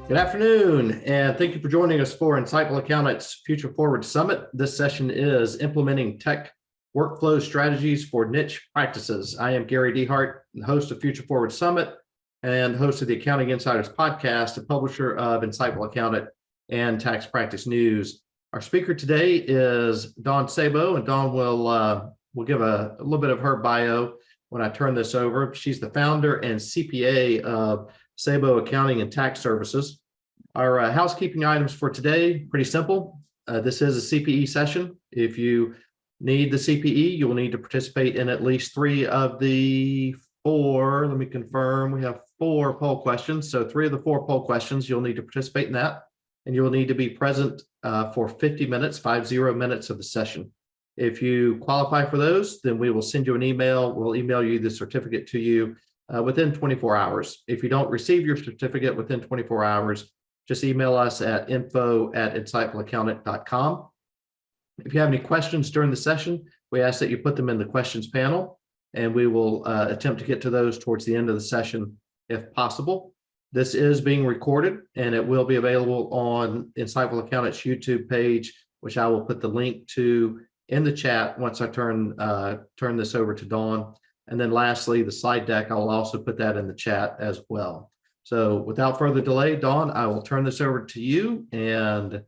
Good afternoon, and thank you for joining us for Insightful Accountants Future Forward Summit. This session is implementing tech workflow strategies for niche practices. I am Gary Dehart, the host of Future Forward Summit and host of the Accounting Insiders podcast, a publisher of Insightful Accountant and Tax Practice News. Our speaker today is Dawn Sabo, and Dawn will give a little bit of her bio when I turn this over. She's the founder and CPA of Sabo Accounting and Tax Services. Our housekeeping items for today, pretty simple. This is a CPE session. If you need the CPE, you will need to participate in at least 3 of the 4. Let me confirm. We have 4 poll questions. So 3 of the 4 poll questions, you'll need to participate in that. And you will need to be present for 50 minutes of the session. If you qualify for those, then we will send you an email. We'll email you the certificate to you within 24 hours. If you don't receive your certificate within 24 hours, just email us at info@insightfulaccountant.com. If you have any questions during the session, we ask that you put them in the questions panel, and we will attempt to get to those towards the end of the session if possible. This is being recorded, and it will be available on Insightful Accountant's YouTube page, which I will put the link to in the chat once I turn this over to Dawn. And then lastly, the slide deck, I'll also put that in the chat as well. So without further delay, Dawn, I will turn this over to you and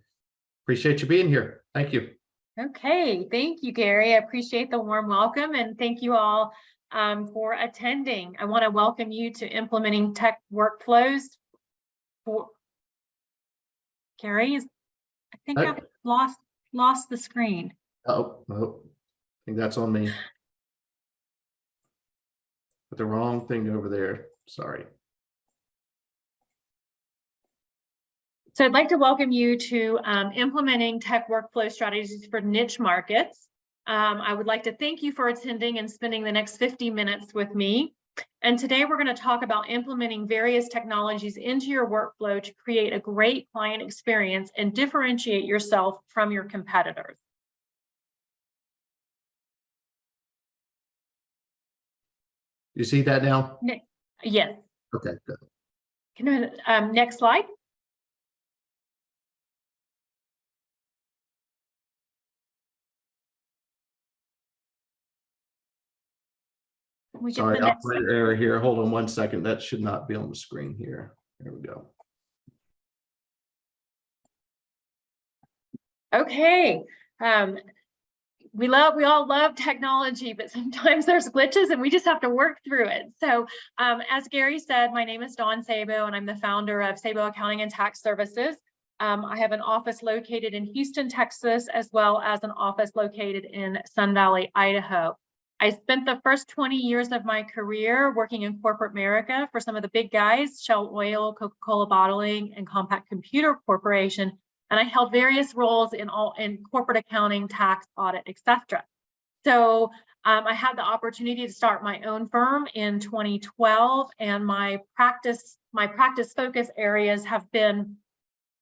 appreciate you being here. Thank you. Okay, thank you, Gary. I appreciate the warm welcome, and thank you all for attending. I want to welcome you to implementing tech workflows for Gary. I think I've lost the screen. Oh, I think that's on me. Put the wrong thing over there. Sorry. So I'd like to welcome you to implementing tech workflow strategies for niche markets. I would like to thank you for attending and spending the next 50 minutes with me. And today we're going to talk about implementing various technologies into your workflow to create a great client experience and differentiate yourself from your competitors. You see that now? Yes. Okay, good. Can next slide. Sorry, operator error here. Hold on one second. That should not be on the screen here. There we go. Okay. We all love technology, but sometimes there's glitches and we just have to work through it. So as Gary said, my name is Dawn Sabo, and I'm the founder of Sabo Accounting and Tax Services. I have an office located in Houston, Texas, as well as an office located in Sun Valley, Idaho. I spent the first 20 years of my career working in corporate America for some of the big guys, Shell Oil, Coca-Cola Bottling, and Compaq Computer Corporation. And I held various roles in corporate accounting, tax, audit, etc. So I had the opportunity to start my own firm in 2012, and my practice focus areas have been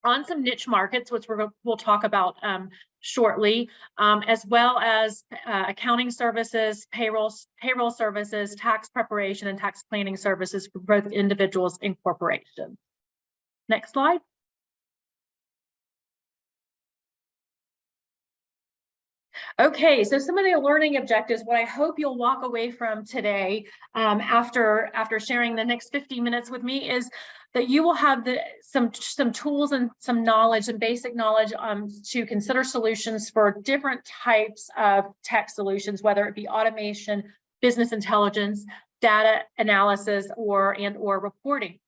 on some niche markets, which we'll talk about shortly, as well as accounting services, payroll services, tax preparation, and tax planning services for both individuals and corporations. Next slide. Okay, so some of the learning objectives, what I hope you'll walk away from today after sharing the next 50 minutes with me, is that you will have some tools and some knowledge and basic knowledge to consider solutions for different types of tech solutions, whether it be automation, business intelligence, data analysis, or reporting.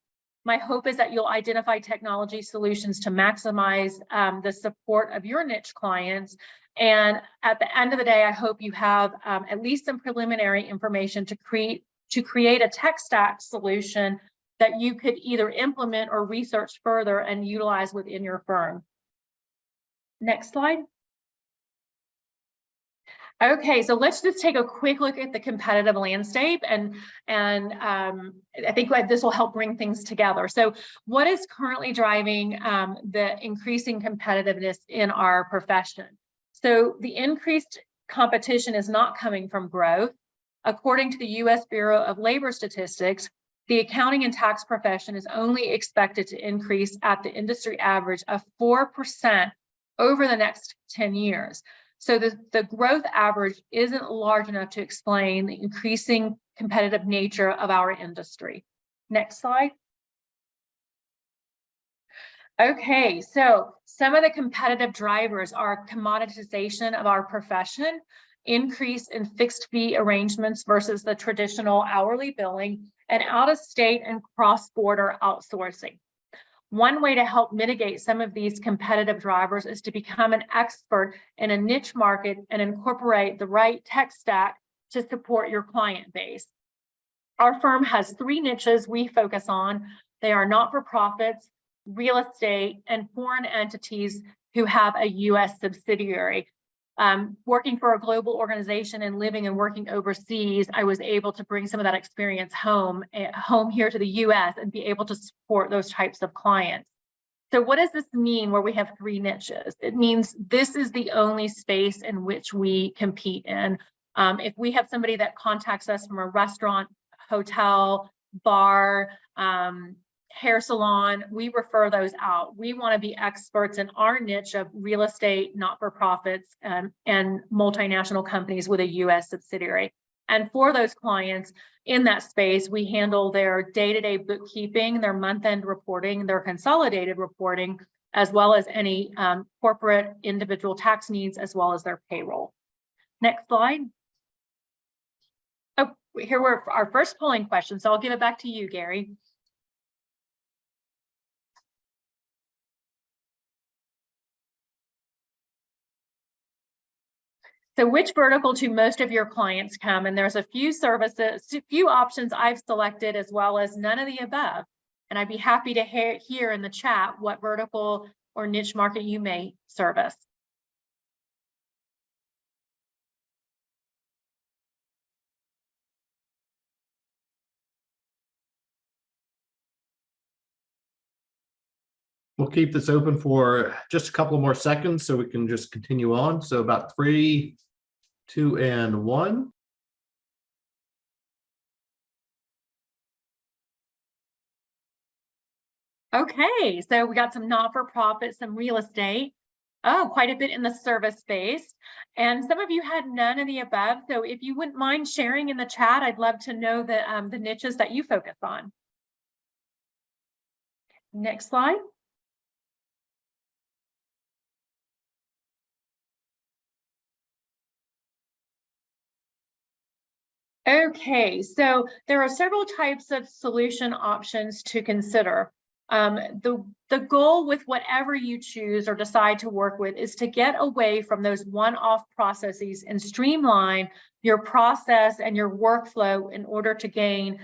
My hope is that you'll identify technology solutions to maximize the support of your niche clients. And at the end of the day, I hope you have at least some preliminary information to create a tech stack solution that you could either implement or research further and utilize within your firm. Next slide. Okay, so let's just take a quick look at the competitive landscape, and I think this will help bring things together. So what is currently driving the increasing competitiveness in our profession? So the increased competition is not coming from growth. According to the U.S. Bureau of Labor Statistics, the accounting and tax profession is only expected to increase at the industry average of 4% over the next 10 years. So the growth average isn't large enough to explain the increasing competitive nature of our industry. Next slide. Okay, so some of the competitive drivers are commoditization of our profession, increase in fixed fee arrangements versus the traditional hourly billing, and out-of-state and cross-border outsourcing. One way to help mitigate some of these competitive drivers is to become an expert in a niche market and incorporate the right tech stack to support your client base. Our firm has 3 niches we focus on. They are not-for-profits, real estate, and foreign entities who have a U.S. subsidiary. Working for a global organization and living and working overseas, I was able to bring some of that experience home here to the U.S. and be able to support those types of clients. So what does this mean where we have 3 niches? It means this is the only space in which we compete in. If we have somebody that contacts us from a restaurant, hotel, bar, hair salon, we refer those out. We want to be experts in our niche of real estate, not-for-profits, and multinational companies with a U.S. subsidiary. And for those clients in that space, we handle their day-to-day bookkeeping, their month-end reporting, their consolidated reporting, as well as any corporate individual tax needs, as well as their payroll. Next slide. Oh, here we're our first polling question, so I'll give it back to you, Gary. So which vertical do most of your clients come? And there's a few services, a few options I've selected, as well as none of the above. And I'd be happy to hear in the chat what vertical or niche market you may service. We'll keep this open for just a couple more seconds so we can just continue on. So about 3, 2, and 1. Okay, so we got some not-for-profit, some real estate. Oh, quite a bit in the service space. And some of you had none of the above. So if you wouldn't mind sharing in the chat, I'd love to know the niches that you focus on. Next slide. Okay, so there are several types of solution options to consider. The goal with whatever you choose or decide to work with is to get away from those one-off processes and streamline your process and your workflow in order to gain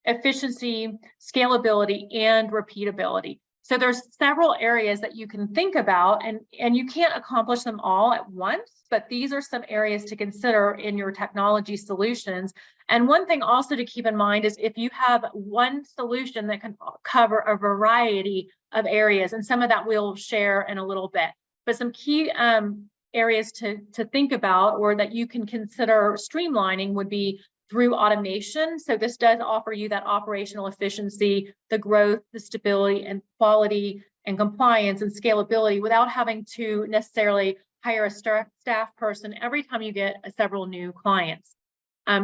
efficiency, scalability, and repeatability. So there's several areas that you can think about, and you can't accomplish them all at once, but these are some areas to consider in your technology solutions. And one thing also to keep in mind is if you have one solution that can cover a variety of areas, and some of that we'll share in a little bit, but some key areas to think about or that you can consider streamlining would be through automation. So this does offer you that operational efficiency, the growth, the stability and quality and compliance and scalability without having to necessarily hire a staff person every time you get several new clients.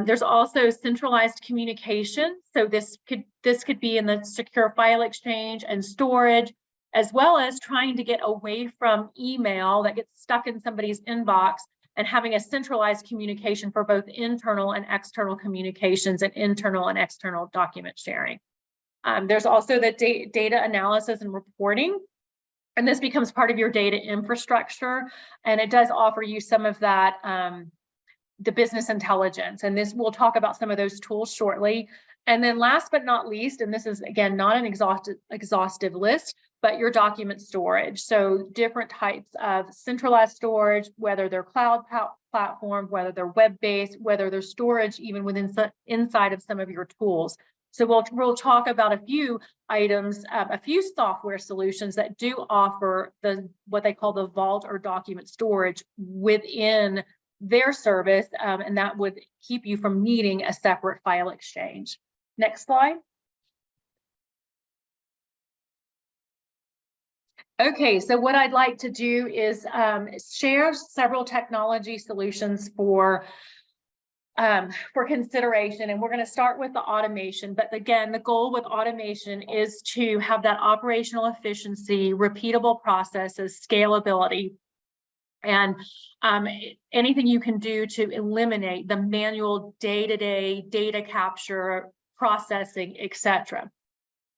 There's also centralized communication. So this could be in the secure file exchange and storage, as well as trying to get away from email that gets stuck in somebody's inbox and having a centralized communication for both internal and external communications and internal and external document sharing. There's also the data analysis and reporting, and this becomes part of your data infrastructure, and it does offer you some of that, the business intelligence, and this we'll talk about some of those tools shortly. And then last but not least, and this is again not an exhaustive list, but your document storage. So different types of centralized storage, whether they're cloud platform, whether they're web-based, whether they're storage even within inside of some of your tools. So we'll talk about a few items, a few software solutions that do offer what they call the vault or document storage within their service, and that would keep you from needing a separate file exchange. Next slide. Okay, so what I'd like to do is share several technology solutions for consideration, and we're going to start with the automation. But again, the goal with automation is to have that operational efficiency, repeatable processes, scalability, and anything you can do to eliminate the manual day-to-day data capture, processing, etc.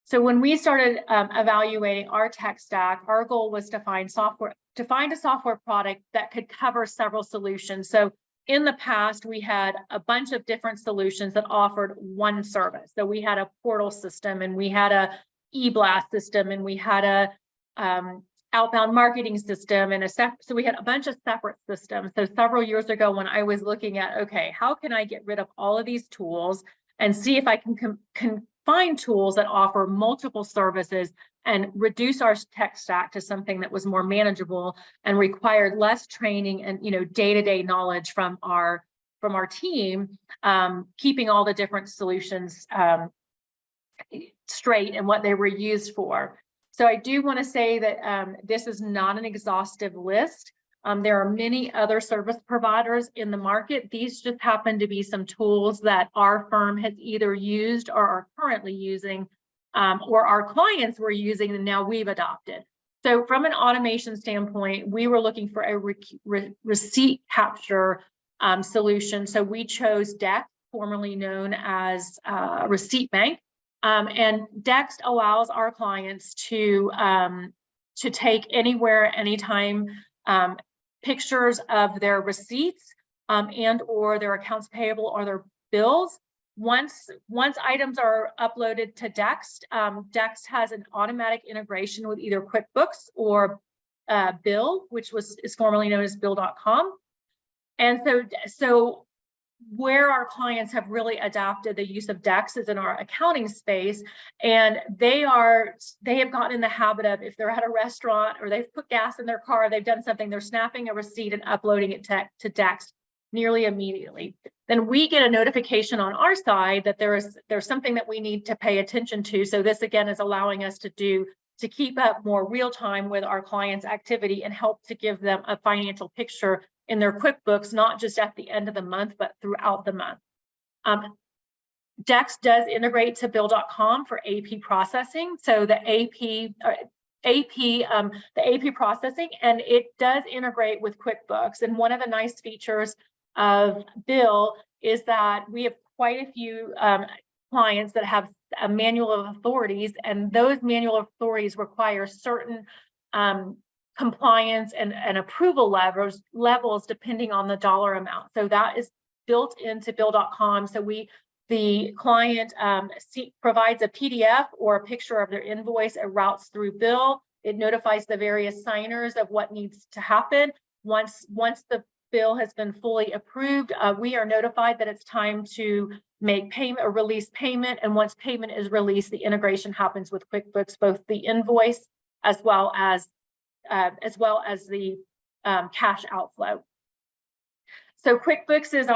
So when we started evaluating our tech stack, our goal was to find a software product that could cover several solutions. So in the past, we had a bunch of different solutions that offered one service. So we had a portal system, and we had a e-blast system, and we had a outbound marketing system, and so we had a bunch of separate systems. So several years ago, when I was looking at, okay, how can I get rid of all of these tools and see if I can find tools that offer multiple services and reduce our tech stack to something that was more manageable and required less training and day-to-day knowledge from our team, keeping all the different solutions straight and what they were used for. So I do want to say that this is not an exhaustive list. There are many other service providers in the market. These just happen to be some tools that our firm has either used or are currently using, or our clients were using and now we've adopted. So from an automation standpoint, we were looking for a receipt capture solution. So we chose Dex, formerly known as Receipt Bank. And Dex allows our clients to take anywhere, anytime, pictures of their receipts and or their accounts payable or their bills. Once items are uploaded to Dex, Dex has an automatic integration with either QuickBooks or Bill, which is formerly known as Bill.com. And so where our clients have really adopted the use of Dex is in our accounting space, and they have gotten in the habit of, if they're at a restaurant or they've put gas in their car, they've done something, they're snapping a receipt and uploading it to Dex nearly immediately. Then we get a notification on our side that there's something that we need to pay attention to. So this again is allowing us to keep up more real time with our clients' activity and help to give them a financial picture in their QuickBooks, not just at the end of the month, but throughout the month. Dex does integrate to Bill.com for AP processing. So the AP processing, and it does integrate with QuickBooks. And one of the nice features of Bill is that we have quite a few clients that have a manual of authorities, and those manual authorities require certain compliance and approval levels depending on the dollar amount. So that is built into Bill.com. So the client provides a PDF or a picture of their invoice. It routes through Bill. It notifies the various signers of what needs to happen. Once the bill has been fully approved, we are notified that it's time to make payment or release payment. And once payment is released, the integration happens with QuickBooks, both the invoice as well as the cash outflow. So QuickBooks is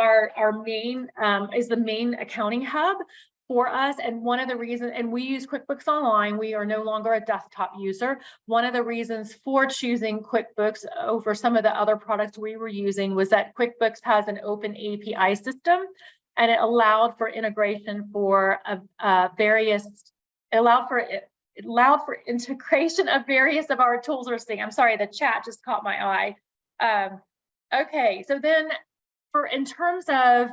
the main accounting hub for us, and one of the reasons, and we use QuickBooks Online, we are no longer a desktop user. One of the reasons for choosing QuickBooks over some of the other products we were using was that QuickBooks has an open API system, and it allowed for integration for integration of various of our tools we're seeing. I'm sorry, the chat just caught my eye. Okay, so then in terms of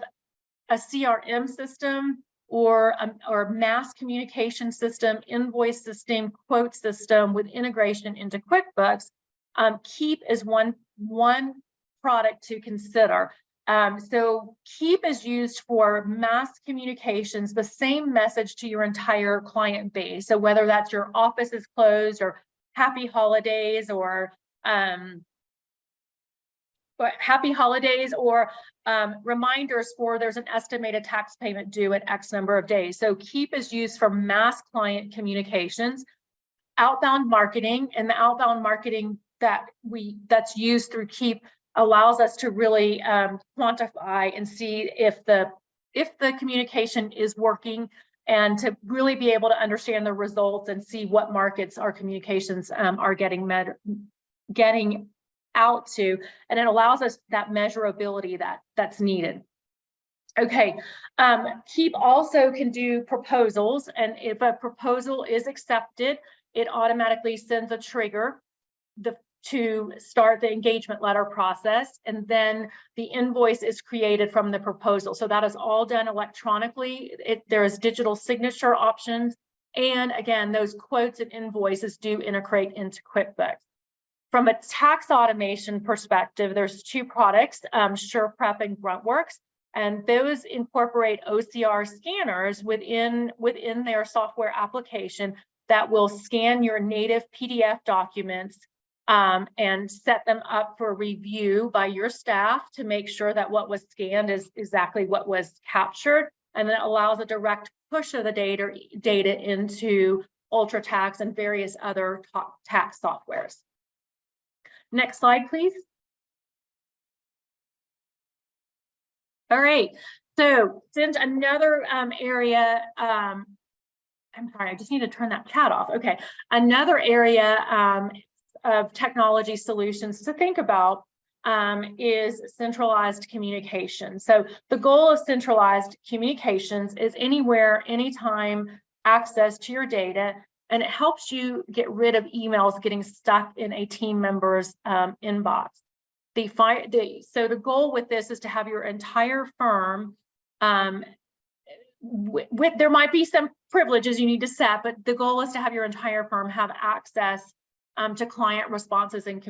a CRM system or mass communication system, invoice system, quote system with integration into QuickBooks, Keep is one product to consider. So Keep is used for mass communications, the same message to your entire client base. So whether that's your office is closed or happy holidays or reminders for there's an estimated tax payment due at X number of days. So Keep is used for mass client communications, outbound marketing, and the outbound marketing that's used through Keep allows us to really quantify and see if the communication is working and to really be able to understand the results and see what markets our communications are getting out to, and it allows us that measurability that's needed. Okay, Keep also can do proposals, and if a proposal is accepted, it automatically sends a trigger to start the engagement letter process, and then the invoice is created from the proposal. So that is all done electronically. There is digital signature options, and again, those quotes and invoices do integrate into QuickBooks. From a tax automation perspective, there's two products, SurePrep and Gruntworks, and those incorporate OCR scanners within their software application that will scan your native PDF documents and set them up for review by your staff to make sure that what was scanned is exactly what was captured, and then it allows a direct push of the data into UltraTax and various other tax softwares. Next slide, please. All right, so since another area, I'm sorry, I just need to turn that chat off. Okay, another area of technology solutions to think about is centralized communication. So the goal of centralized communications is anywhere, anytime access to your data, and it helps you get rid of emails getting stuck in a team member's inbox. So the goal with this is to have your entire firm, there might be some privileges you need to set, but the goal is to have your entire firm have access to client responses and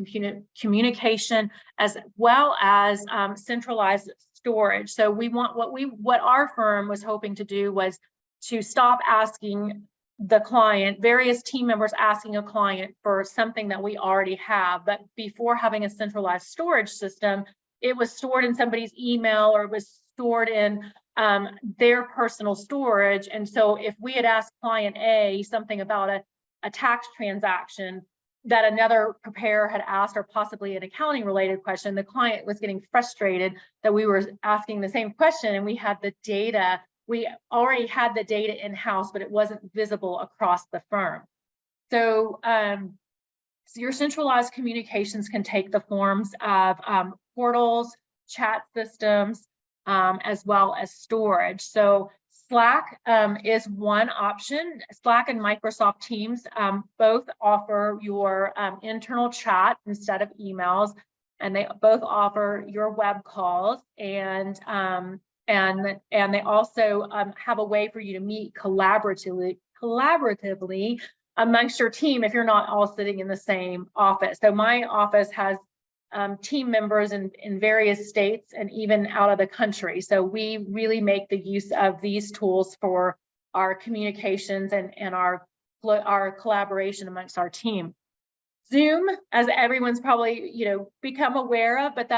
communication, as well as centralized storage. So we want what our firm was hoping to do was to stop asking the client, various team members asking a client for something that we already have. But before having a centralized storage system, it was stored in somebody's email, or it was stored in their personal storage. And so if we had asked client A something about a tax transaction that another preparer had asked, or possibly an accounting related question, the client was getting frustrated that we were asking the same question, and we had the data. We already had the data in-house, but it wasn't visible across the firm. So, so your centralized communications can take the forms of portals, chat systems, as well as storage. So Slack is one option. Slack and Microsoft Teams both offer your internal chat instead of emails, and they both offer your web calls, and they also have a way for you to meet collaboratively amongst your team if you're not all sitting in the same office. So my office has team members in various states and even out of the country. So we really make the use of these tools for our communications and our collaboration amongst our team. Zoom, as everyone's probably become aware of, but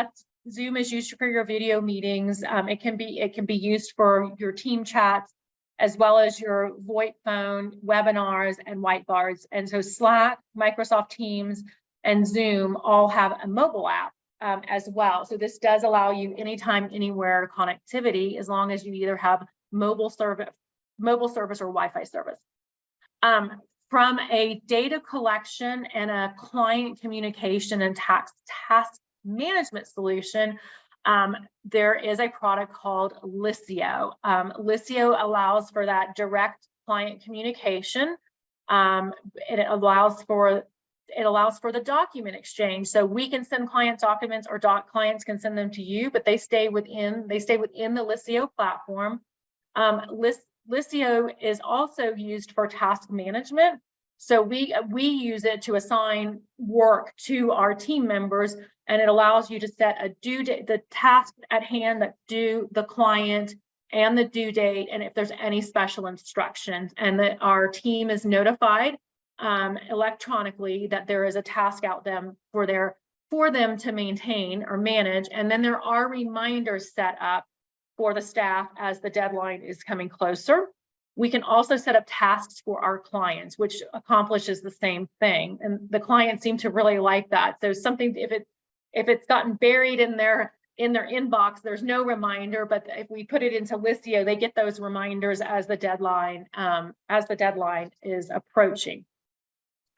Zoom is used for your video meetings. It can be used for your team chats, as well as your VoIP phone, webinars, and whiteboards. And so Slack, Microsoft Teams, and Zoom all have a mobile app as well. So this does allow you anytime, anywhere connectivity, as long as you either have mobile service or Wi-Fi service. From a data collection and a client communication and task management solution, there is a product called Lisio. Lisio allows for that direct client communication, and it allows for the document exchange. So we can send client documents, or clients can send them to you, but they stay within the Lisio platform. Lisio is also used for task management. So we use it to assign work to our team members, and it allows you to set a due date, the task at hand that due the client, and the due date, and if there's any special instructions, and that our team is notified electronically that there is a task out for them to maintain or manage. And then there are reminders set up for the staff as the deadline is coming closer. We can also set up tasks for our clients, which accomplishes the same thing. And the clients seem to really like that. So something, if it's gotten buried in their in their inbox, there's no reminder, but if we put it into Listio, they get those reminders as the deadline is approaching.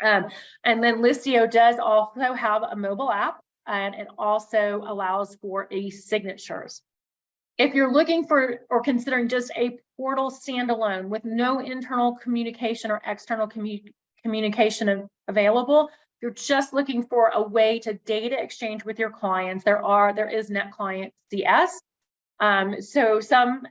And then Listio does also have a mobile app, and it also allows for e-signatures. If you're looking for or considering just a portal standalone with no internal communication or external communication available, you're just looking for a way to data exchange with your clients, there is NetClient CS. So some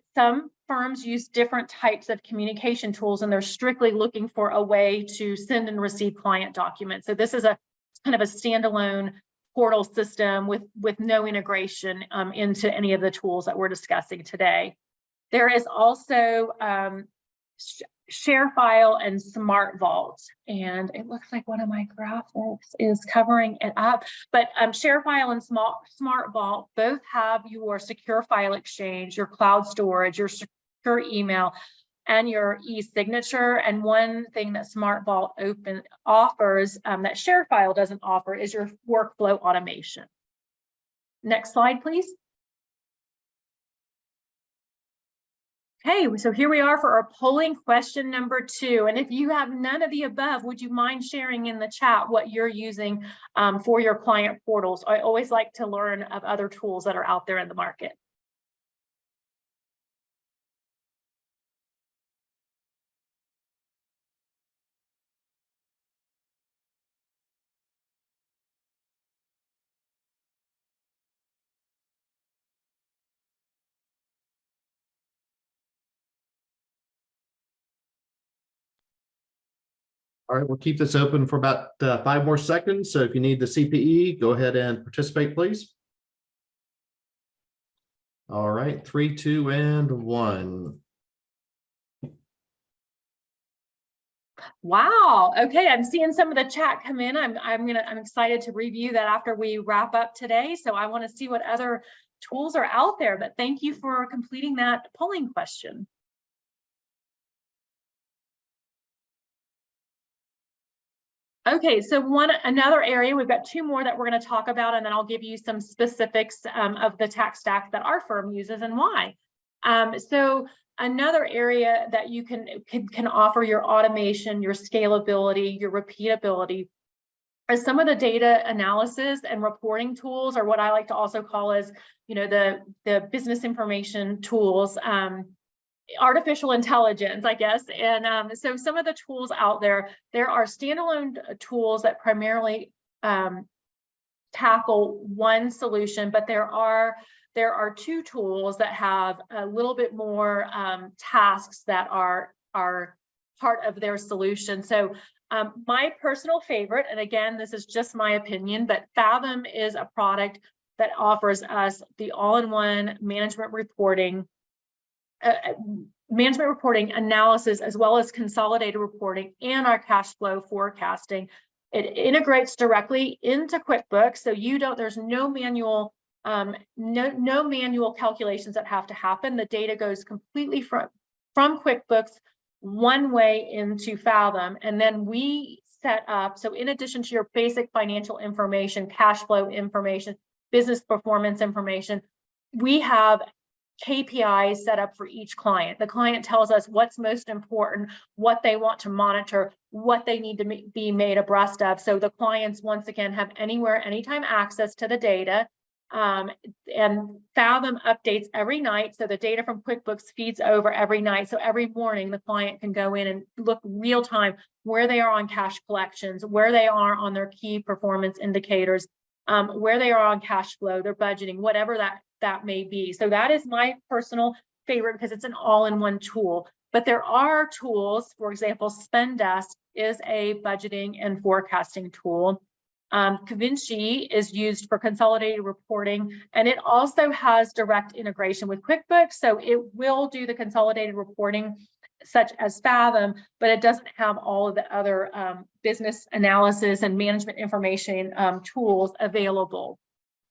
firms use different types of communication tools, and they're strictly looking for a way to send and receive client documents. So this is a kind of a standalone portal system with no integration into any of the tools that we're discussing today. There is also ShareFile and Smart Vault, and it looks like one of my graphics is covering it up, but ShareFile and Smart Vault both have your secure file exchange, your cloud storage, your secure email, and your e-signature. And one thing that Smart Vault offers that ShareFile doesn't offer is your workflow automation. Next slide, please. Okay, so here we are for our polling question number 2. And if you have none of the above, would you mind sharing in the chat what you're using for your client portals? I always like to learn of other tools that are out there in the market. All right, we'll keep this open for about 5 more seconds. So if you need the CPE, go ahead and participate, please. All right, 3, 2, and 1. Wow. Okay, I'm seeing some of the chat come in. I'm excited to review that after we wrap up today. So I want to see what other tools are out there. But thank you for completing that polling question. Okay, so another area, we've got 2 more that we're going to talk about, and then I'll give you some specifics of the tax stack that our firm uses and why. So another area that you can offer your automation, your scalability, your repeatability are some of the data analysis and reporting tools, or what I like to also call as, the business information tools. Artificial intelligence, I guess. And so some of the tools out there are standalone tools that primarily tackle one solution, but there are 2 tools that have a little bit more tasks that are part of their solution. So my personal favorite, and again, this is just my opinion, but Fathom is a product that offers us the all-in-one management reporting analysis, as well as consolidated reporting and our cash flow forecasting. It integrates directly into QuickBooks, so there's no manual calculations that have to happen. The data goes completely from QuickBooks one way into Fathom, and then we set up, so in addition to your basic financial information, cash flow information, business performance information, we have KPIs set up for each client. The client tells us what's most important, what they want to monitor, what they need to be made abreast of. So the clients, once again, have anytime access to the data. And Fathom updates every night. So the data from QuickBooks feeds over every night. So every morning, the client can go in and look real time where they are on cash collections, where they are on their key performance indicators, where they are on cash flow, their budgeting, whatever that may be. So that is my personal favorite because it's an all-in-one tool. But there are tools, for example, Spendesk is a budgeting and forecasting tool. Convinci is used for consolidated reporting, and it also has direct integration with QuickBooks. So it will do the consolidated reporting such as Fathom, but it doesn't have all of the other business analysis and management information tools available.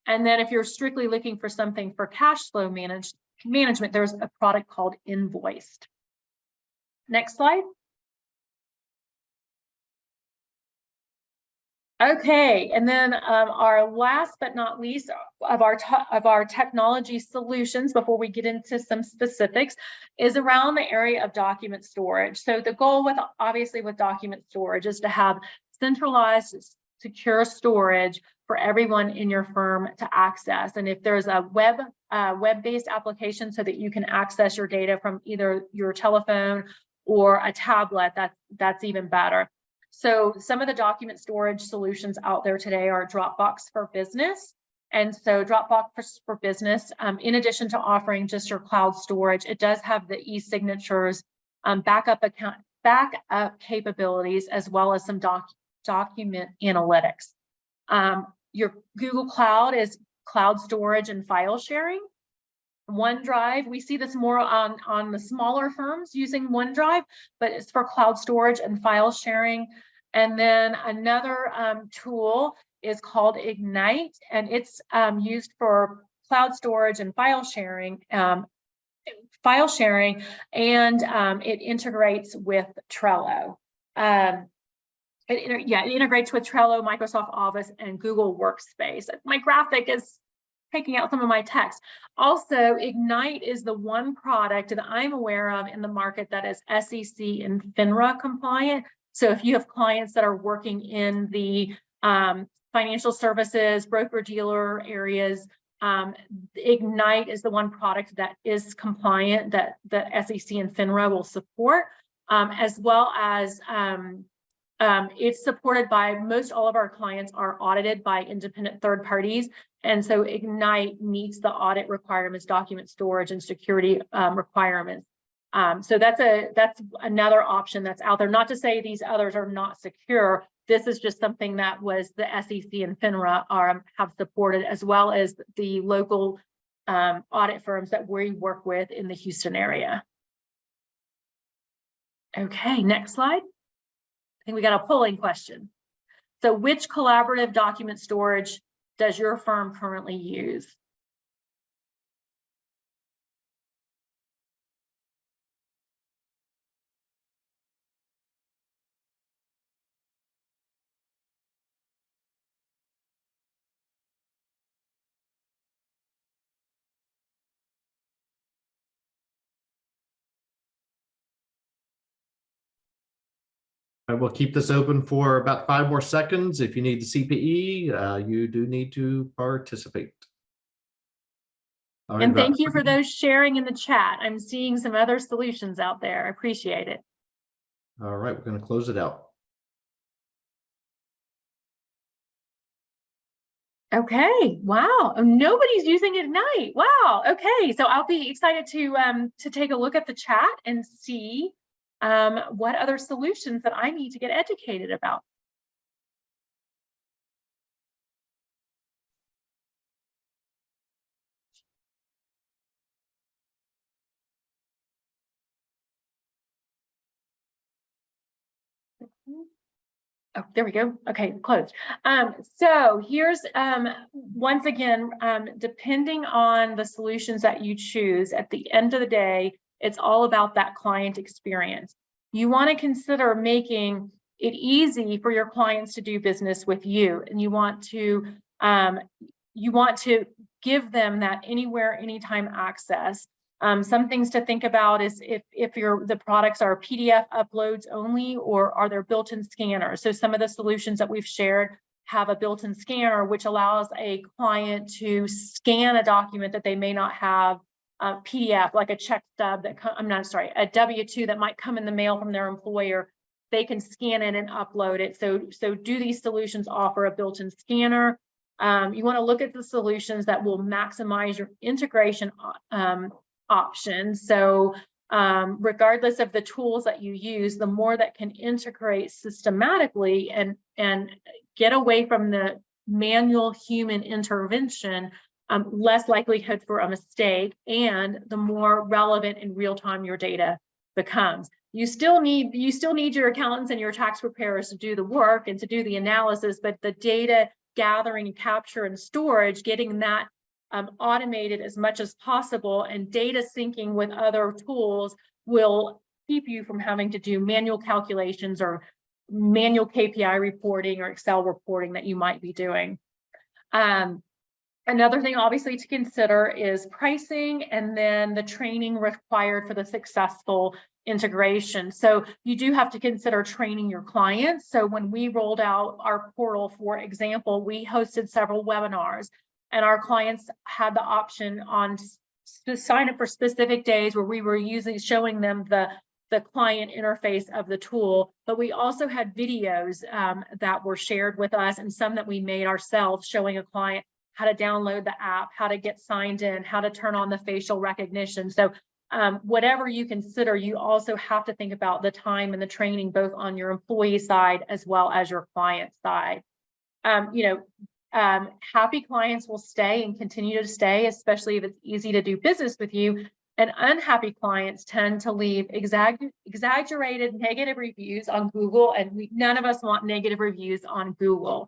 And then if you're strictly looking for something for cash flow management, there's a product called Invoiced. Next slide. Okay, and then our last but not least of our technology solutions before we get into some specifics is around the area of document storage. So the goal with obviously with document storage is to have centralized secure storage for everyone in your firm to access. And if there's a web-based application so that you can access your data from either your telephone or a tablet, that's even better. So some of the document storage solutions out there today are Dropbox for Business. And so Dropbox for Business, in addition to offering just your cloud storage, it does have the e-signatures, backup capabilities, as well as some document analytics. Your Google Cloud is cloud storage and file sharing. OneDrive, we see this more on the smaller firms using OneDrive, but it's for cloud storage and file sharing. And then another tool is called Ignite, and it's used for cloud storage and file sharing, and it integrates with Trello. It integrates with Trello, Microsoft Office, and Google Workspace. My graphic is taking out some of my text. Also, Ignite is the one product that I'm aware of in the market that is SEC and FINRA compliant. So if you have clients that are working in the financial services, broker-dealer areas, Ignite is the one product that is compliant that the SEC and FINRA will support, as well as it's supported by most all of our clients are audited by independent third parties. And so Ignite meets the audit requirements, document storage, and security requirements. So that's another option that's out there. Not to say these others are not secure. This is just something that was the SEC and FINRA have supported, as well as the local audit firms that we work with in the Houston area. Okay, next slide. I think we got a polling question. So which collaborative document storage does your firm currently use? We'll keep this open for about 5 more seconds. If you need the CPE, you do need to participate. And thank you for those sharing in the chat. I'm seeing some other solutions out there. I appreciate it. All right, we're going to close it out. Okay, wow, nobody's using Ignite. Wow, okay, so I'll be excited to take a look at the chat and see what other solutions that I need to get educated about. Oh, there we go. Okay, closed. So here's once again, depending on the solutions that you choose, at the end of the day, it's all about that client experience. You want to consider making it easy for your clients to do business with you, and you want to give them that anywhere, anytime access. Some things to think about is if the products are PDF uploads only, or are there built-in scanners. So some of the solutions that we've shared have a built-in scanner, which allows a client to scan a document that they may not have PDF, like a check stub that a W-2 that might come in the mail from their employer. They can scan it and upload it. So do these solutions offer a built-in scanner? You want to look at the solutions that will maximize your integration options. So regardless of the tools that you use, the more that can integrate systematically and get away from the manual human intervention, less likelihood for a mistake, and the more relevant in real time your data becomes. You still need your accountants and your tax preparers to do the work and to do the analysis, but the data gathering, capture, and storage, getting that automated as much as possible, and data syncing with other tools will keep you from having to do manual calculations or manual KPI reporting or Excel reporting that you might be doing. Another thing obviously to consider is pricing and then the training required for the successful integration. So you do have to consider training your clients. So when we rolled out our portal, for example, we hosted several webinars and our clients had the option to sign up for specific days where we were showing them the client interface of the tool, but we also had videos that were shared with us and some that we made ourselves showing a client how to download the app, how to get signed in, how to turn on the facial recognition. So whatever you consider, you also have to think about the time and the training, both on your employee side as well as your client side. Happy clients will stay and continue to stay, especially if it's easy to do business with you. And unhappy clients tend to leave exaggerated negative reviews on Google, and none of us want negative reviews on Google.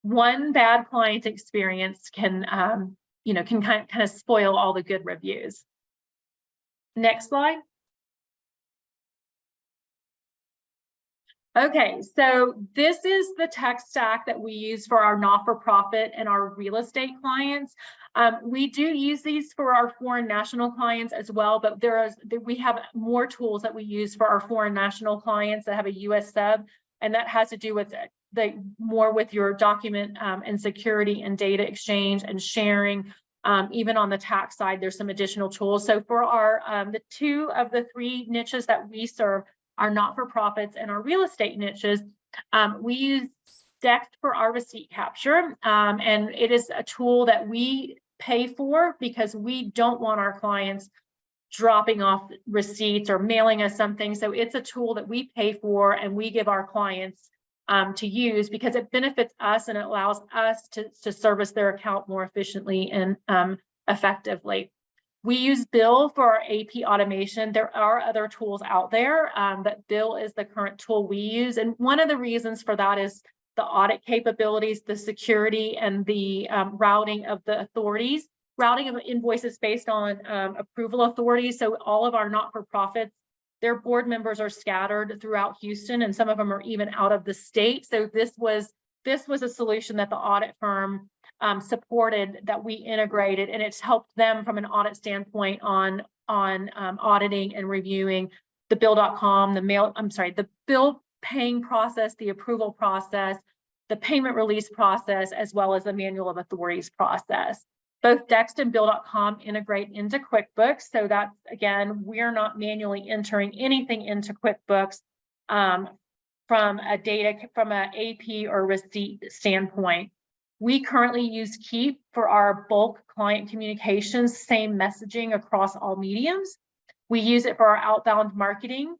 One bad client experience can kind of spoil all the good reviews. Next slide. Okay, so this is the tech stack that we use for our not-for-profit and our real estate clients. We do use these for our foreign national clients as well, but we have more tools that we use for our foreign national clients that have a US sub, and that has to do with more with your document and security and data exchange and sharing. Even on the tax side, there's some additional tools. So for our the 2 of the 3 niches that we serve, our not-for-profits and our real estate niches, we use Dext for our receipt capture, and it is a tool that we pay for because we don't want our clients dropping off receipts or mailing us something. So it's a tool that we pay for and we give our clients to use because it benefits us and it allows us to service their account more efficiently and effectively. We use Bill for our AP automation. There are other tools out there, but Bill is the current tool we use. And one of the reasons for that is the audit capabilities, the security, and the routing of the authorities, routing of invoices based on approval authorities. So all of our not-for-profits, their board members are scattered throughout Houston, and some of them are even out of the state. So this was a solution that the audit firm supported, that we integrated, and it's helped them from an audit standpoint on auditing and reviewing the bill.com, the bill paying process, the approval process, the payment release process, as well as the manual of authorities process. Both Dext and bill.com integrate into QuickBooks. So that's, again, we're not manually entering anything into QuickBooks from an AP or receipt standpoint. We currently use Keep for our bulk client communications, same messaging across all mediums. We use it for our outbound marketing.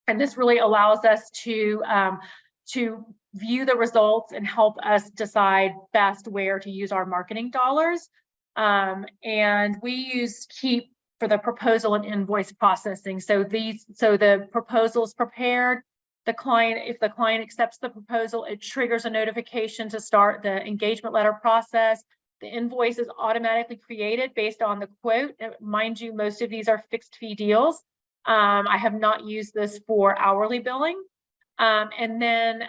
And this really allows us to view the results and help us decide best where to use our marketing dollars. And we use Keep for the proposal and invoice processing. So the proposal is prepared. If the client accepts the proposal, it triggers a notification to start the engagement letter process. The invoice is automatically created based on the quote. Mind you, most of these are fixed fee deals. I have not used this for hourly billing. And then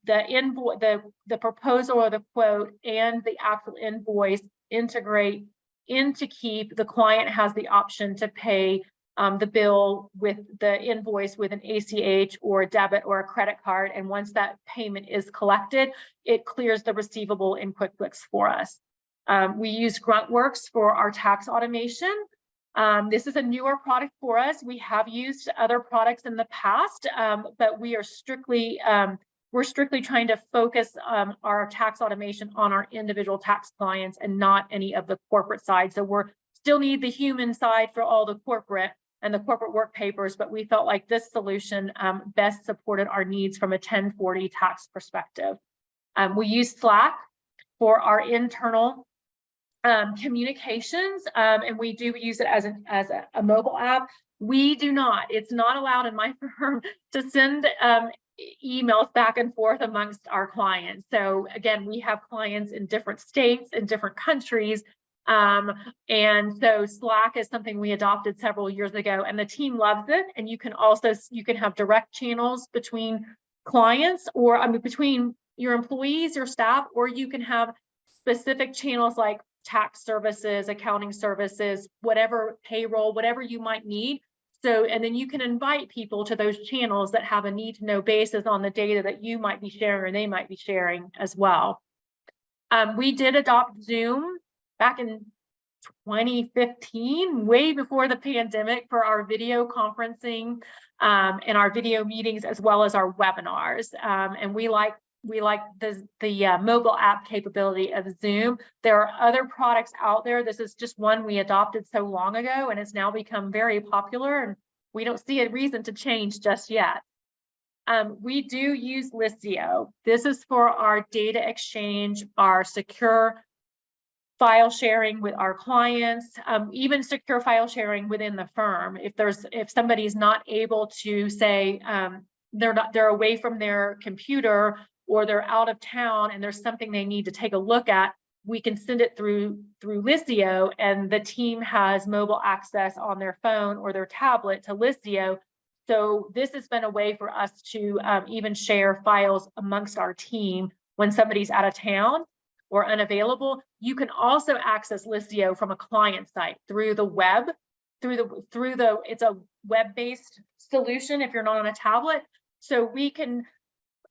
the proposal or the quote and the actual invoice integrate into Keep. The client has the option to pay the bill with the invoice with an ACH or a debit or a credit card. And once that payment is collected, it clears the receivable in QuickBooks for us. We use Gruntworks for our tax automation. This is a newer product for us. We have used other products in the past, but we're strictly trying to focus our tax automation on our individual tax clients and not any of the corporate side. So we're still need the human side for all the corporate and the corporate work papers, but we felt like this solution best supported our needs from a 1040 tax perspective. We use Slack for our internal communications, and we do use it as a mobile app. We do not. It's not allowed in my firm to send emails back and forth amongst our clients. So again, we have clients in different states and different countries. And so Slack is something we adopted several years ago, and the team loves it. And you can have direct channels between clients, or I mean, between your employees, your staff, or you can have specific channels like tax services, accounting services, whatever, payroll, whatever you might need. So, and then you can invite people to those channels that have a need to know basis on the data that you might be sharing or they might be sharing as well. We did adopt Zoom back in 2015, way before the pandemic, for our video conferencing and our video meetings, as well as our webinars. And we like the mobile app capability of Zoom. There are other products out there. This is just one we adopted so long ago, and it's now become very popular, and we don't see a reason to change just yet. We do use Listio. This is for our data exchange, our secure file sharing with our clients, even secure file sharing within the firm. If somebody's not able to say they're away from their computer, or they're out of town and there's something they need to take a look at, we can send it through Listio, and the team has mobile access on their phone or their tablet to Listio. So this has been a way for us to even share files amongst our team when somebody's out of town or unavailable. You can also access Listio from a client site through the web, it's a web-based solution if you're not on a tablet. So we can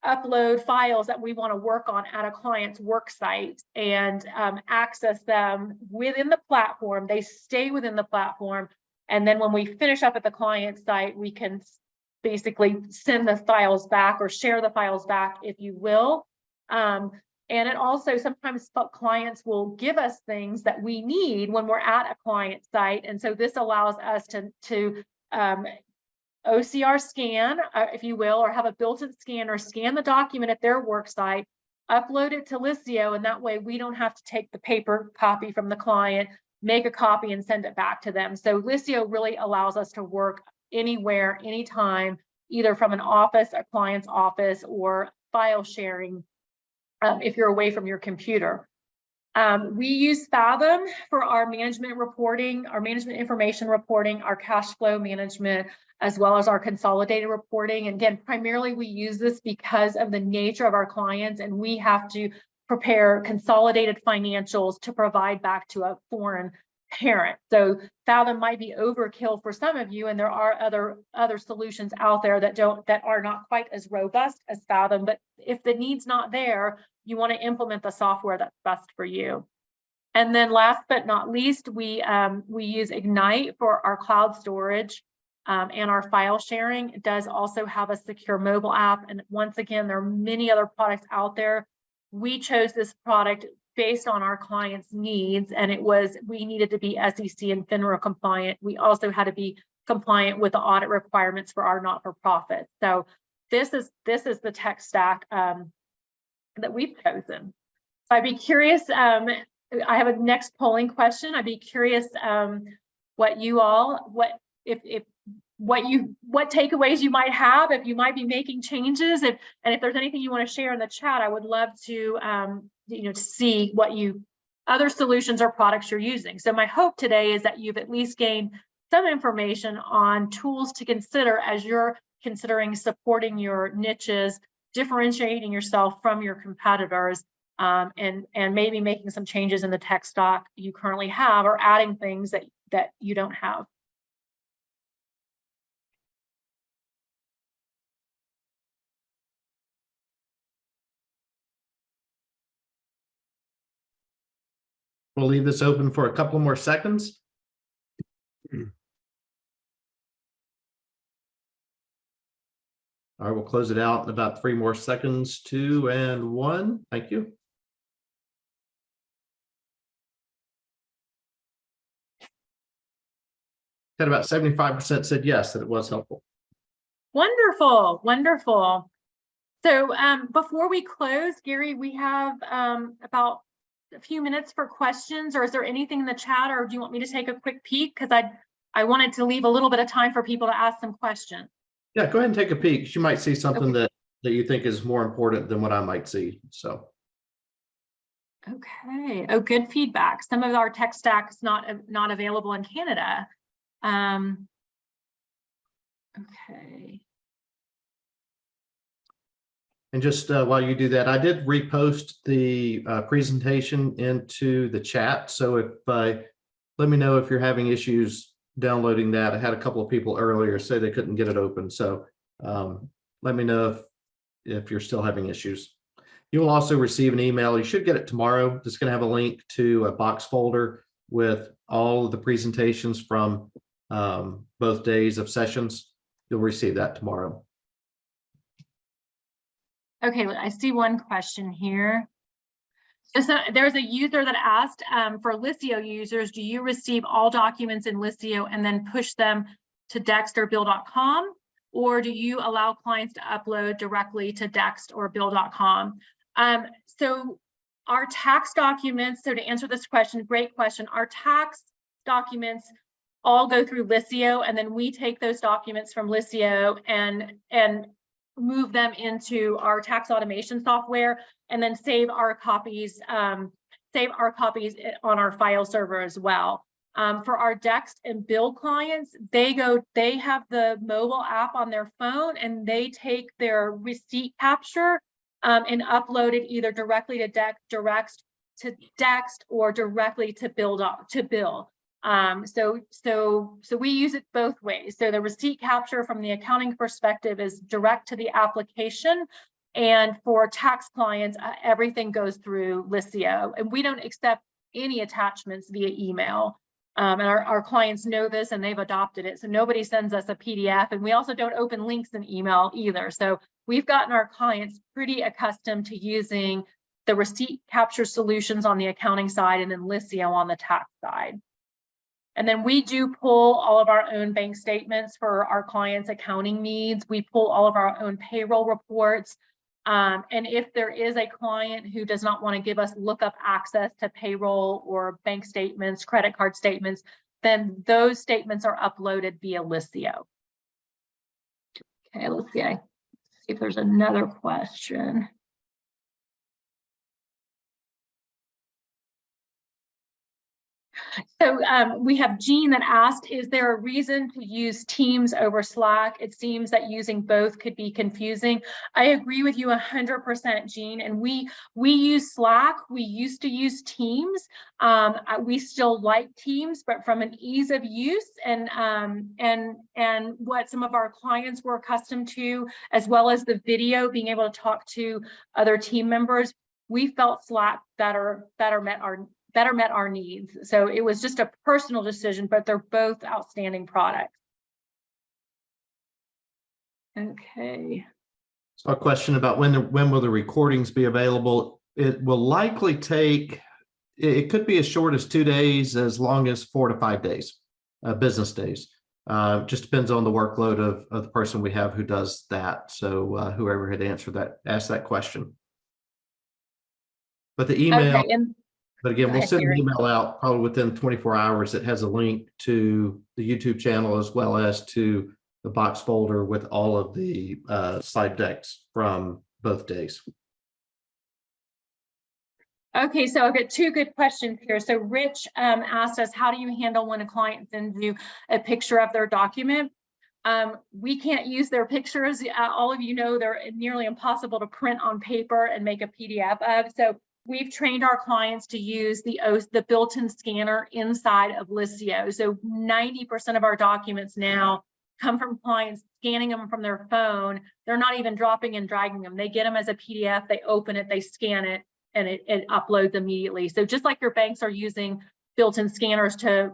upload files that we want to work on at a client's work site and access them within the platform. They stay within the platform. And then when we finish up at the client site, we can basically send the files back or share the files back, if you will. And it also, sometimes clients will give us things that we need when we're at a client site. And so this allows us to OCR scan, if you will, or have a built-in scanner, scan the document at their work site, upload it to Listio, and that way we don't have to take the paper copy from the client, make a copy and send it back to them. So Listio really allows us to work anywhere, anytime, either from an office, a client's office, or file sharing if you're away from your computer. We use Fathom for our management reporting, our management information reporting, our cash flow management, as well as our consolidated reporting. And again, primarily we use this because of the nature of our clients, and we have to prepare consolidated financials to provide back to a foreign parent. So Fathom might be overkill for some of you, and there are other solutions out there that are not quite as robust as Fathom. But if the need's not there, you want to implement the software that's best for you. And then last but not least, we use Ignite for our cloud storage and our file sharing. It does also have a secure mobile app. And once again, there are many other products out there. We chose this product based on our clients' needs, and we needed to be SEC and FINRA compliant. We also had to be compliant with the audit requirements for our not-for-profit. So this is the tech stack that we've chosen. So I'd be curious, I have a next polling question. I'd be curious what takeaways you might have, if you might be making changes, and if there's anything you want to share in the chat. I would love to to see what other solutions or products you're using. So my hope today is that you've at least gained some information on tools to consider as you're considering supporting your niches, differentiating yourself from your competitors, and maybe making some changes in the tech stack you currently have, or adding things that you don't have. We'll leave this open for a couple more seconds. All right, we'll close it out in about 3 more seconds. 2 and 1. Thank you. Got about 75% said yes, that it was helpful. Wonderful, wonderful. So before we close, Gary, we have about a few minutes for questions, or is there anything in the chat, or do you want me to take a quick peek? Because I wanted to leave a little bit of time for people to ask some questions. Yeah, go ahead and take a peek. You might see something that you think is more important than what I might see. So. Okay. Oh, good feedback. Some of our tech stack is not available in Canada. Okay. And just while you do that, I did repost the presentation into the chat. So if let me know if you're having issues downloading that. I had a couple of people earlier say they couldn't get it open. So let me know if you're still having issues. You will also receive an email. You should get it tomorrow. It's going to have a link to a box folder with all of the presentations from both days of sessions. You'll receive that tomorrow. Okay, I see one question here. So there's a user that asked for Liscio users, do you receive all documents in Liscio and then push them to Dext or Bill.com? Or do you allow clients to upload directly to Dext or Bill.com? So our tax documents, so to answer this question, great question, our tax documents all go through Liscio, and then we take those documents from Liscio and move them into our tax automation software, and then save our copies on our file server as well. For our Dext and Bill clients, they have the mobile app on their phone, and they take their receipt capture and upload it either directly to Dext or directly to Bill. So we use it both ways. So the receipt capture from the accounting perspective is direct to the application. And for tax clients, everything goes through Liscio, and we don't accept any attachments via email. And our clients know this, and they've adopted it. So nobody sends us a PDF, and we also don't open links in email either. So we've gotten our clients pretty accustomed to using the receipt capture solutions on the accounting side and then Liscio on the tax side. And then we do pull all of our own bank statements for our clients' accounting needs. We pull all of our own payroll reports. And if there is a client who does not want to give us lookup access to payroll or bank statements, credit card statements, then those statements are uploaded via Liscio. Okay, let's see if there's another question. So we have Jean that asked, is there a reason to use Teams over Slack? It seems that using both could be confusing. I agree with you 100%, Jean. And we use Slack. We used to use Teams. We still like Teams, but from an ease of use and what some of our clients were accustomed to, as well as the video, being able to talk to other team members, we felt Slack better met our needs. So it was just a personal decision, but they're both outstanding products. Okay. So a question about when will the recordings be available? It will likely take, it could be as short as 2 days, as long as 4 to 5 days, business days. Just depends on the workload of the person we have who does that. So whoever had asked that question. But the email, okay, but again, we'll send an email out probably within 24 hours that has a link to the YouTube channel as well as to the box folder with all of the slide decks from both days. Okay, so I've got 2 good questions here. So Rich asked us, how do you handle when a client sends you a picture of their document? We can't use their pictures. All of you know they're nearly impossible to print on paper and make a PDF of. So we've trained our clients to use the built-in scanner inside of Liscio. So 90% of our documents now come from clients scanning them from their phone. They're not even dropping and dragging them. They get them as a PDF, they open it, they scan it, and it uploads immediately. So just like your banks are using built-in scanners to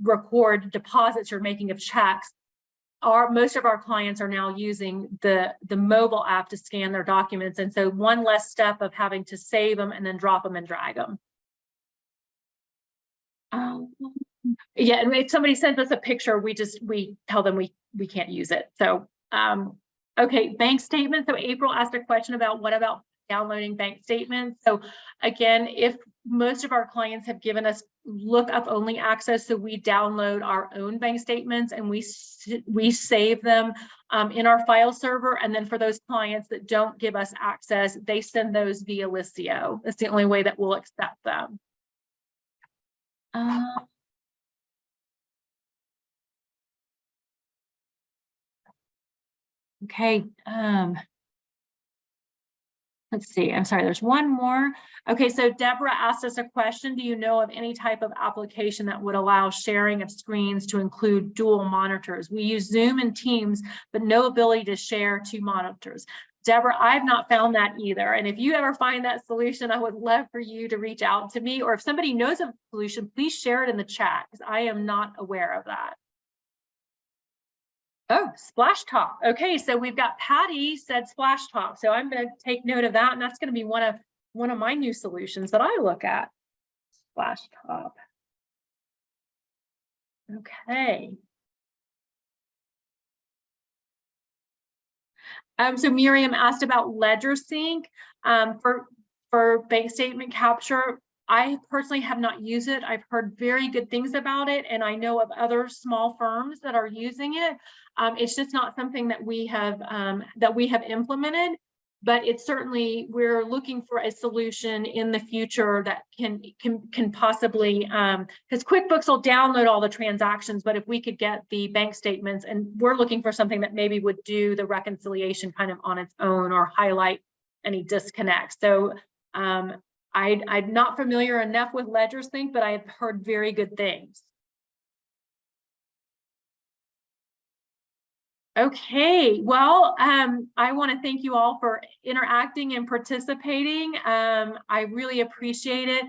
record deposits you're making of checks, most of our clients are now using the mobile app to scan their documents. And so one less step of having to save them and then drop them and drag them. Yeah, and if somebody sends us a picture, we tell them we can't use it. So, okay, bank statements. So April asked a question about what about downloading bank statements. So again, if most of our clients have given us lookup only access, so we download our own bank statements and we save them in our file server. And then for those clients that don't give us access, they send those via Liscio. That's the only way that we'll accept them. Okay. Let's see, I'm sorry, there's one more. Okay, so Deborah asked us a question. Do you know of any type of application that would allow sharing of screens to include dual monitors? We use Zoom and Teams, but no ability to share two monitors. Deborah, I've not found that either. And if you ever find that solution, I would love for you to reach out to me, or if somebody knows of a solution, please share it in the chat, because I am not aware of that. Oh, Splash Top. Okay, so we've got Patty said Splash Top. So I'm going to take note of that, and that's going to be one of my new solutions that I look at. Splash Top. Okay. So Miriam asked about Ledger Sync for bank statement capture. I personally have not used it. I've heard very good things about it, and I know of other small firms that are using it. It's just not something that we have implemented, but it's certainly, we're looking for a solution in the future that can possibly, because QuickBooks will download all the transactions, but if we could get the bank statements, and we're looking for something that maybe would do the reconciliation kind of on its own or highlight any disconnects. So I'm not familiar enough with Ledger Sync, but I've heard very good things. Okay, well, I want to thank you all for interacting and participating. I really appreciate it.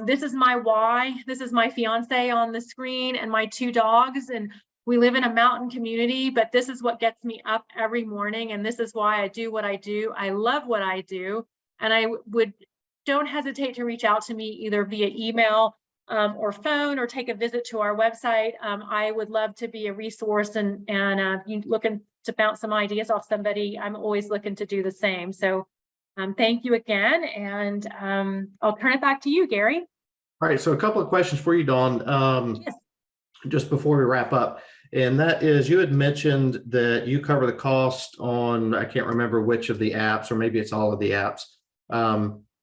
This is my why. This is my fiance on the screen and my 2 dogs, and we live in a mountain community, but this is what gets me up every morning, and this is why I do what I do. I love what I do, and don't hesitate to reach out to me either via email or phone, or take a visit to our website. I would love to be a resource, and you looking to bounce some ideas off somebody, I'm always looking to do the same. So thank you again, and I'll turn it back to you, Gary. All right, so a couple of questions for you, Dawn, Yes. just before we wrap up. And that is, you had mentioned that you cover the cost on, I can't remember which of the apps, or maybe it's all of the apps.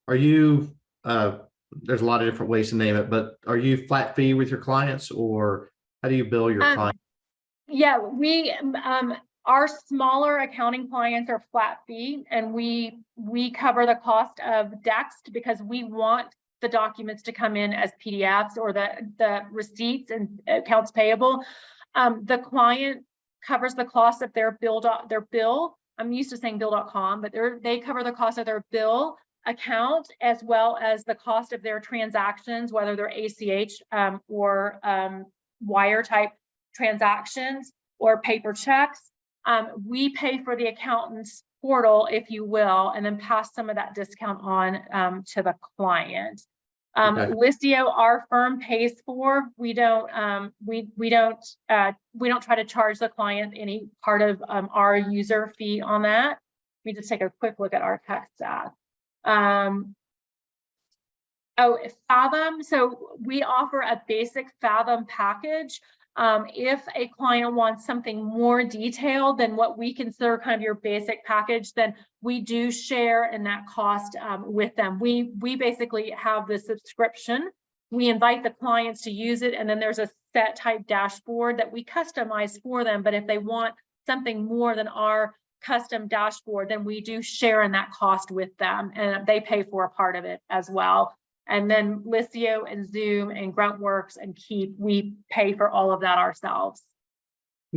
Are you, there's a lot of different ways to name it, but are you flat fee with your clients, or how do you bill your clients? Yeah, our smaller accounting clients are flat fee, and we cover the cost of Dext because we want the documents to come in as PDFs, or the receipts and accounts payable. The client covers the cost of their bill. I'm used to saying bill.com, but they cover the cost of their bill account, as well as the cost of their transactions, whether they're ACH or wire type transactions or paper checks. We pay for the accountant's portal, if you will, and then pass some of that discount on to the client. Okay. Listio, our firm pays for. We don't try to charge the client any part of our user fee on that. Let me just take a quick look at our tech stack. Fathom. So we offer a basic Fathom package. If a client wants something more detailed than what we consider kind of your basic package, then we do share in that cost with them. We basically have the subscription. We invite the clients to use it, and then there's a set type dashboard that we customize for them. But if they want something more than our custom dashboard, then we do share in that cost with them, and they pay for a part of it as well. And then Listio and Zoom and Gruntworks and Keep, we pay for all of that ourselves.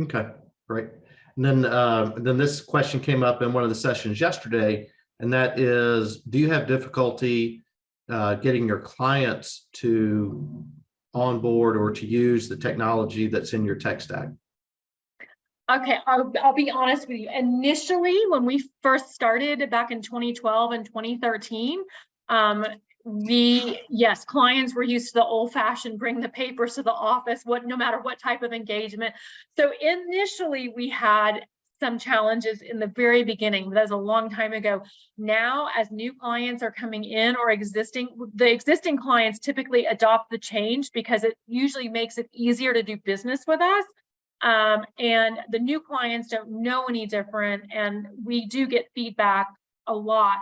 Okay, great. And then this question came up in one of the sessions yesterday, and that is, do you have difficulty getting your clients to onboard or to use the technology that's in your tech stack? Okay, I'll be honest with you. Initially, when we first started back in 2012 and 2013, clients were used to the old-fashioned bring the papers to the office, no matter what type of engagement. So initially we had some challenges in the very beginning, but that was a long time ago. Now, as new clients are coming in, or the existing clients typically adopt the change because it usually makes it easier to do business with us. And the new clients don't know any different, and we do get feedback a lot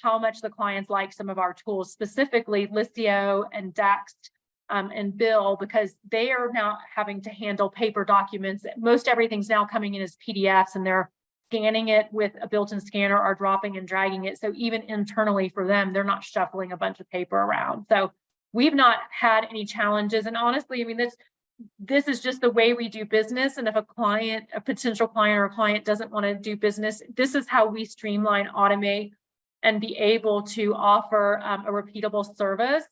how much the clients like some of our tools, specifically Listio and Dext and Bill, because they are now having to handle paper documents. Most everything's now coming in as PDFs, and they're scanning it with a built-in scanner or dropping and dragging it. So even internally for them, they're not shuffling a bunch of paper around. So we've not had any challenges. And honestly, I mean, this is just the way we do business. And if a potential client or a client doesn't want to do business, this is how we streamline, automate, and be able to offer a repeatable service.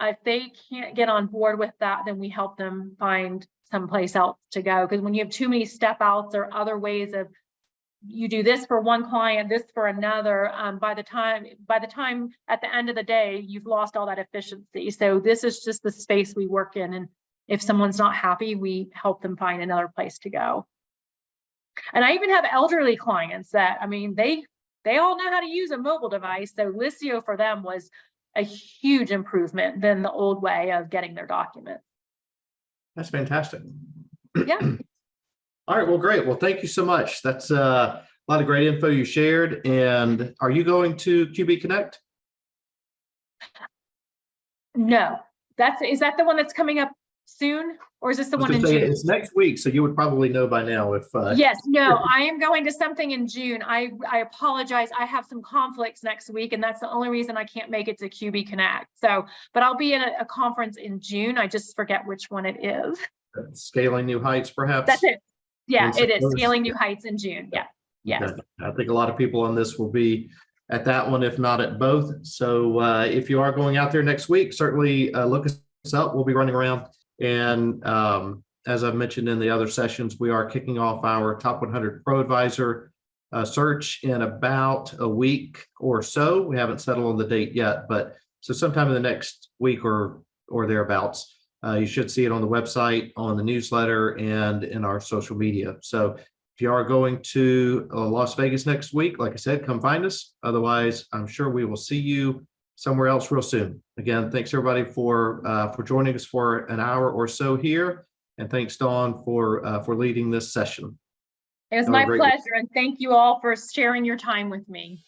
If they can't get on board with that, then we help them find someplace else to go. Because when you have too many step outs or other ways of, you do this for one client, this for another, by the time at the end of the day, you've lost all that efficiency. So this is just the space we work in. And if someone's not happy, we help them find another place to go. And I even have elderly clients that, I mean, they all know how to use a mobile device. So Listio for them was a huge improvement than the old way of getting their documents. That's fantastic. Yeah. All right. Well, great. Well, thank you so much. That's a lot of great info you shared. And are you going to QB Connect? No, is that the one that's coming up soon, or is this the one in June? It's next week, so you would probably know by now if. Yes, no, I am going to something in June. I apologize. I have some conflicts next week, and that's the only reason I can't make it to QB Connect. So, but I'll be in a conference in June. I just forget which one it is. Scaling New Heights, perhaps. That's it. Yeah, it is Scaling New Heights in June. Yeah, yes. I think a lot of people on this will be at that one, if not at both. So if you are going out there next week, certainly look us up. We'll be running around. And as I've mentioned in the other sessions, we are kicking off our Top 100 Pro Advisor search in about a week or so. We haven't settled on the date yet, but so sometime in the next week or thereabouts, you should see it on the website, on the newsletter, and in our social media. So if you are going to Las Vegas next week, like I said, come find us. Otherwise, I'm sure we will see you somewhere else real soon. Again, thanks everybody for joining us for an hour or so here, and thanks Dawn for leading this session. It was my pleasure, and thank you all for sharing your time with me.